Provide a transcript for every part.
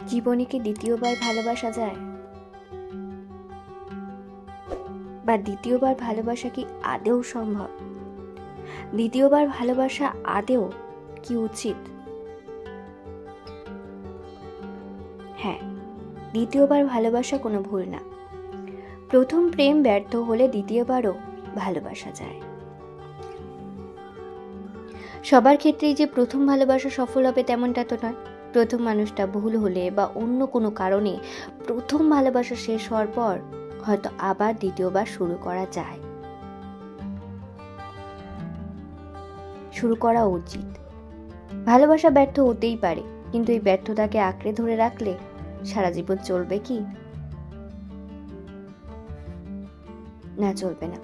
জীবনে কি দ্বিতীয়বার ভালোবাসা যায়? বা দ্বিতীয়বার ভালোবাসা কি আদৌ সম্ভব? দ্বিতীয়বার ভালোবাসা আদৌ কি উচিত? হ্যাঁ, দ্বিতীয়বার ভালোবাসা কোনো ভুল না। প্রথম প্রেম ব্যর্থ হলে দ্বিতীয়বারও ভালোবাসা যায়। সবার ক্ষেত্রেই যে প্রথম ভালোবাসা সফল হবে তেমনটা তো নয়। প্রথম মানুষটা ভুল হলে বা অন্য কোনো কারণে প্রথম ভালোবাসা শেষ হওয়ার পর হয়তো আবার দ্বিতীয়বার শুরু করা যায়, শুরু করা উচিত। ভালোবাসা ব্যর্থ হতেই পারে, কিন্তু এই ব্যর্থতাকে আঁকড়ে ধরে রাখলে সারা জীবন চলবে কি? না, চলবে না।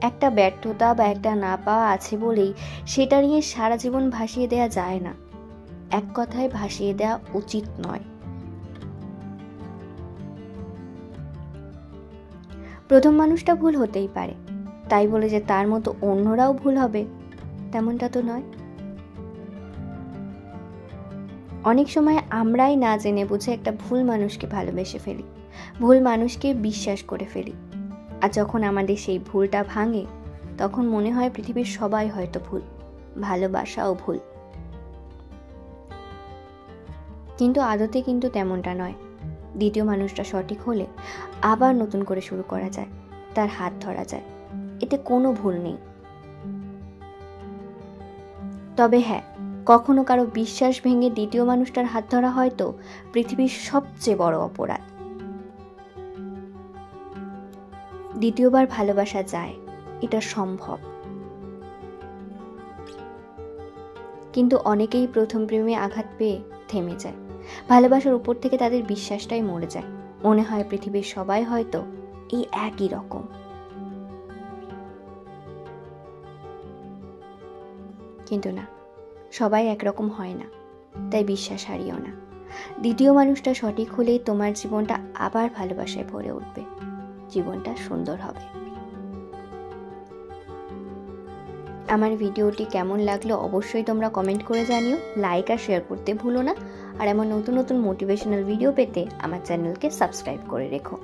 একটা ব্যর্থতা বা একটা না পাওয়া আছে বলেই সেটা নিয়ে সারা জীবন ভাসিয়ে দেয়া যায় না। এক কথায় ভাসিয়ে দেওয়া উচিত নয়। প্রথম মানুষটা ভুল হতেই পারে, তাই বলে যে তার মতো অন্যরাও ভুল হবে তেমনটা তো নয়। অনেক সময় আমরাই না জেনে বুঝে একটা ভুল মানুষকে ভালোবেসে ফেলি, ভুল মানুষকে বিশ্বাস করে ফেলি। আর যখন আমাদের সেই ভুলটা ভাঙে, তখন মনে হয় পৃথিবীর সবাই হয়তো ভুল, ভালোবাসাও ভুল। কিন্তু আদতে কিন্তু তেমনটা নয়। দ্বিতীয় মানুষটা সঠিক হলে আবার নতুন করে শুরু করা যায়, তার হাত ধরা যায়, এতে কোনো ভুল নেই। তবে হ্যাঁ, কখনো কারো বিশ্বাস ভেঙে দ্বিতীয় মানুষটার হাত ধরা হয়তো পৃথিবীর সবচেয়ে বড় অপরাধ। দ্বিতীয়বার ভালোবাসা যায়, এটা সম্ভব। কিন্তু অনেকেই প্রথম প্রেমে আঘাত পেয়ে থেমে যায়। ভালোবাসার উপর থেকে তাদের বিশ্বাসটাই মরে যায়। মনে হয় পৃথিবীর সবাই হয়তো এই একই রকম। কিন্তু না, সবাই একরকম হয় না, তাই বিশ্বাস হারিও না। দ্বিতীয় মানুষটা সঠিক হলেই তোমার জীবনটা আবার ভালোবাসায় ভরে উঠবে, জীবনটা সুন্দর হবে। আমার ভিডিওটি কেমন লাগলো অবশ্যই তোমরা কমেন্ট করে জানিও, লাইক আর শেয়ার করতে ভুলো না। আর এমন নতুন নতুন মোটিভেশনাল ভিডিও পেতে আমার চ্যানেলকে সাবস্ক্রাইব করে রেখো।